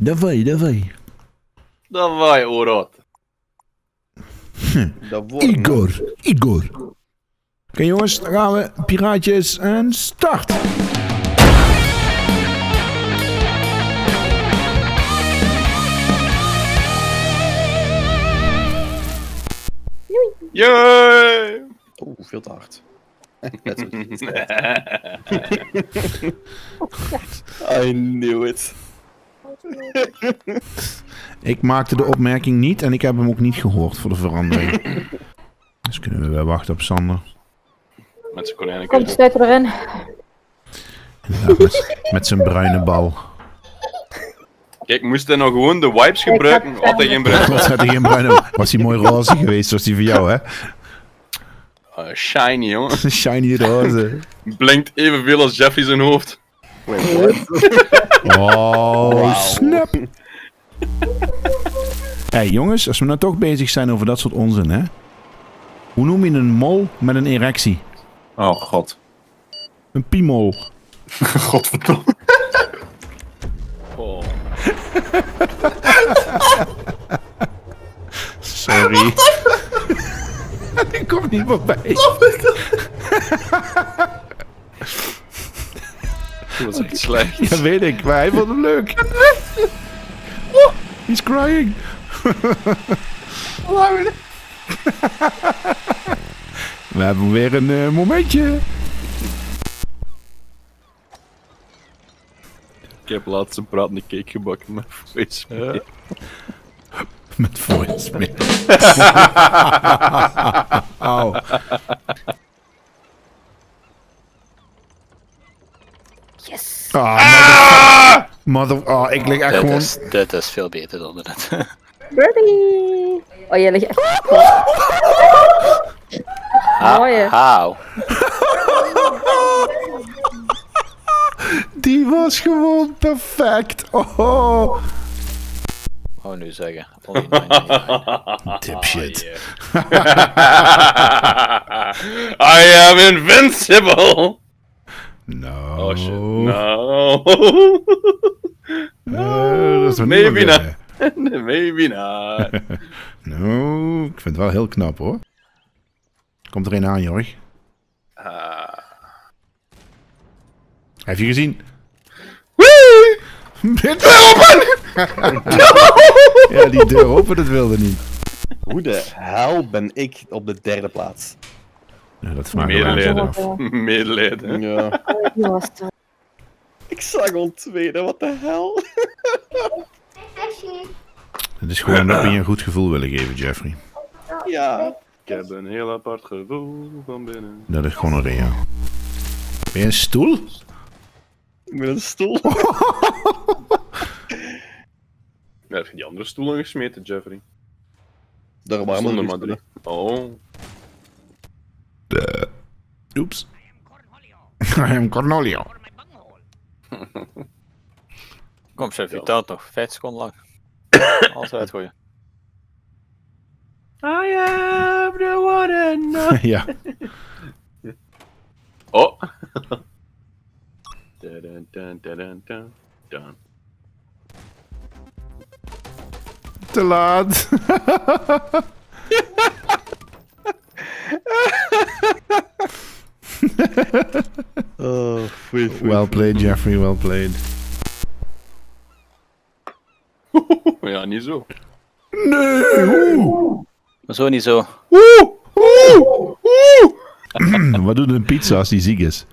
Давай. Давай, урод. Igor. Oké jongens, dan gaan we. Piraatjes en start. Yay! Oeh, veel te hard. I knew it. Ik maakte de opmerking niet en ik heb hem ook niet gehoord voor de verandering. Dus kunnen we wel wachten op Sander. Met zijn konijnen. Komt de erin. Inderdaad, met zijn bruine bal. Kijk, moest hij nou gewoon de wipes gebruiken? Had hij geen bruine? Wat had hij geen bruine? Was hij mooi roze geweest zoals die voor jou, hè? Shiny, jongen. Shiny roze. Blinkt evenveel als Jeffrey zijn hoofd. Oh, snap. Hey jongens, als we nou toch bezig zijn over dat soort onzin, hè? Hoe noem je een mol met een erectie? Oh god. Een piemol. Godverdomme. Oh. Sorry. Ik kom niet meer bij. Dat was echt slecht. Ja, weet ik, maar hij vond het leuk. He's crying. We hebben weer een momentje. Ik heb laatst een pratende cake gebakken met voice. Met voicemail. Au. Yes. Mother. Ik lig echt gewoon. Dit is veel beter dan het. Birdie. Oh, jij ligt echt. Mooie. Hauw. Die was gewoon perfect. Oh. Oh, nu zeggen. Dipshit. I am invincible! No. Oh shit. No. Dat is nog Maybe niet not. meer. Maybe not. No, ik vind het wel heel knap hoor. Komt er een aan, Jorg. Heb je gezien? Wee! Deur open! Ja, die deur open, dat wilde niet. Hoe de hel ben ik op de derde plaats? Ja, dat vragen we Medelijden. ons af. Medelijden. Ja. Die was het. Ik zag al tweede, wat de hel? Het is gewoon dat we je een goed gevoel willen geven, Jeffrey. Ja. Ik heb een heel apart gevoel van binnen. Dat is gewoon een rea. Ben je een stoel? Ik ben een stoel. Ja, heb je die andere stoel gesmeten, Jeffrey? Daarom Zonder maar maar drie. Oh. Oeps. I am Cornelio. Kom, chef, je telt nog 5 seconden lang. Alles uitgooien. I am the one and not... Ja. Oh. Dun, dun, dun, dun, dun, dun. Te laat. Oh, Well played, Jeffrey, well played. Ja, niet zo. Nee! Maar zo niet zo. Wat doet een pizza als die ziek is?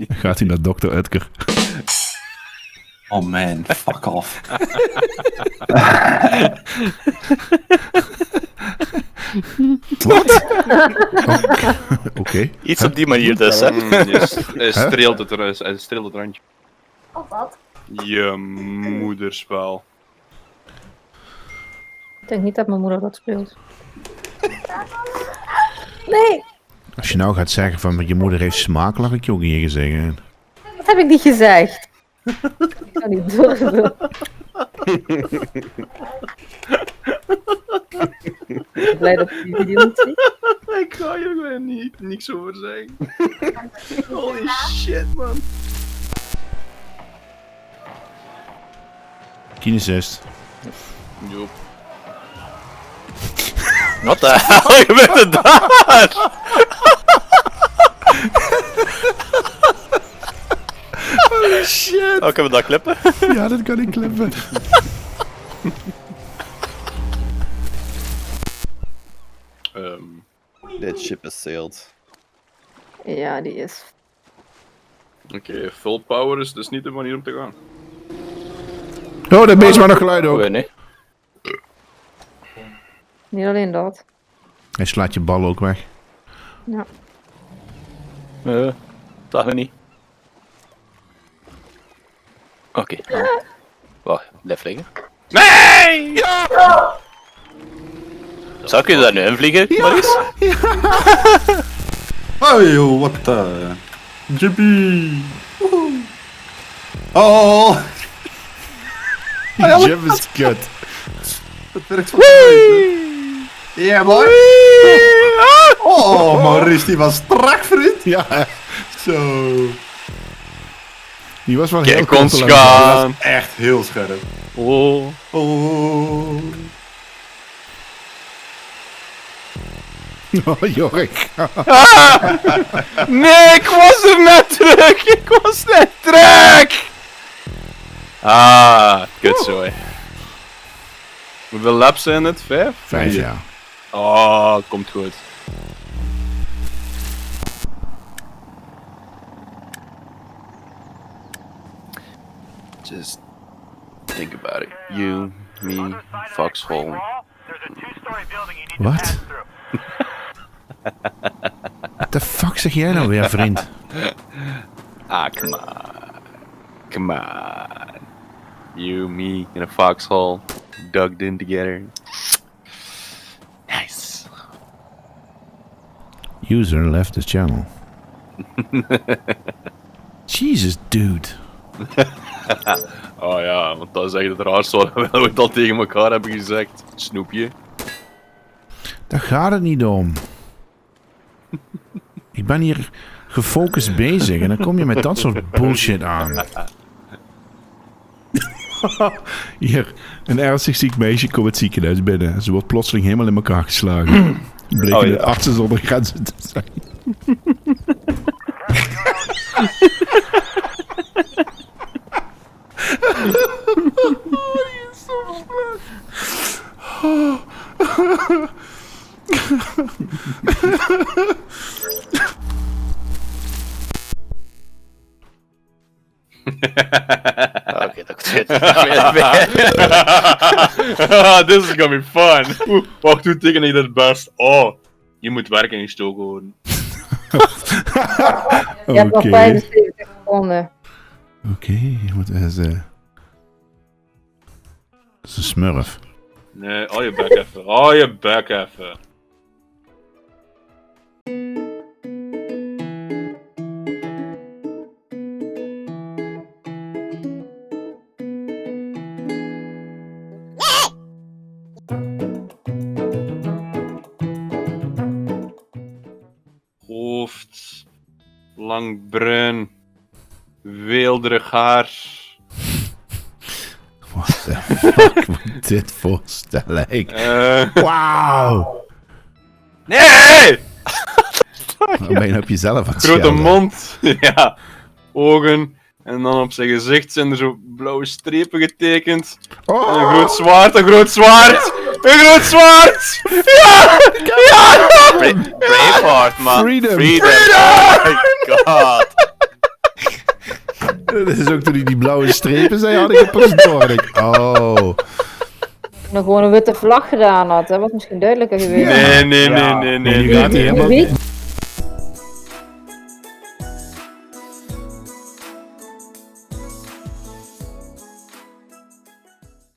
Gaat hij naar dokter Edgar? Oh man, fuck off. Wat? Oké. Iets op die manier dus, hè. Hij streelt het eruit, hij streelt het randje. Of wat? Je moederspel. Ik denk niet dat mijn moeder dat speelt. Nee, Als je nou gaat zeggen van je moeder heeft smaak, lag ik je ook in je gezicht. dat heb ik niet gezegd. Ik ga niet door. Ik ben blij dat je die video niet ziet. Ik ga hier gewoon niks over zeggen. Holy shit, man. Kinesist. Joep. Wat de hel gebeurt er daar? Holy shit. Oh, kunnen we dat klippen? Ja, dat kan ik klippen. That ship is sailed. Ja, die is... Oké, full power is dus niet de manier om te gaan. Oh, dat beest maar nog geluid Oh, ook. nee. Niet alleen dat. Hij slaat je bal ook weg. Ja. Dat we niet. Oké. Wacht, blijf liggen. Nee! Zou ik je daar nu in vliegen, Maurice? Oh joh, wat de... Jippie! Woehoe. Oh! Die jump is kut. Dat werkt van ja, boy! Oh, Maurice, die was strak, vriend! Ja, Zo. die was wel heel Kijk ons kort. gaan! Echt heel scherp. Oh. Oh. Oh, Jorik. Nee, ik was er net terug! Ik was net terug! Ah, kut zo, hè. Hoeveel laps zijn het? 5? 5 jaar. Oh, komt goed. Just think about it. You, me, Foxhole. Wat? What the fuck zeg jij nou weer, vriend? Ah, come on. Come on. You, me, in a foxhole. Dugged in together. Nice. User left the channel. Jesus, dude. Oh ja, want dat is echt het raarste wat we het al tegen elkaar hebben gezegd. Snoepje. Daar gaat het niet om. Ik ben hier gefocust bezig en dan kom je met dat soort bullshit aan. Hier, een ernstig ziek meisje komt het ziekenhuis binnen. Ze wordt plotseling helemaal in elkaar geslagen. Bleken Oh, ja. het artsen zonder grenzen te zijn. Oké, dat zit. This is gonna be fun. Oeh, wacht, hoe teken ik dat best? Oh, je moet werken gestoken worden. Je hebt nog Oké. 75 seconden. Oké, wat is dat is een smurf. Nee, hou je bek even. Hou je bek even. Hoofd, lang bruin, weelderig haar. What the fuck moet dit voorstellen? Wauw! Nee! Dan ben je op jezelf aan het Grote schelden. mond, ja, ogen. En dan op zijn gezicht zijn er zo blauwe strepen getekend. En een Oh! groot zwaard, een groot zwaard! Een groot zwaard! Ja! Ja! Braveheart, man. Freedom. Oh my god. Dat is ook toen hij die blauwe strepen zei, had ik het pas door. En ik, oh. Nog gewoon een witte vlag gedaan had, dat was misschien duidelijker geweest. Nee, nee, nee, Ja. nee, En nee. nu gaat hij Je helemaal... weet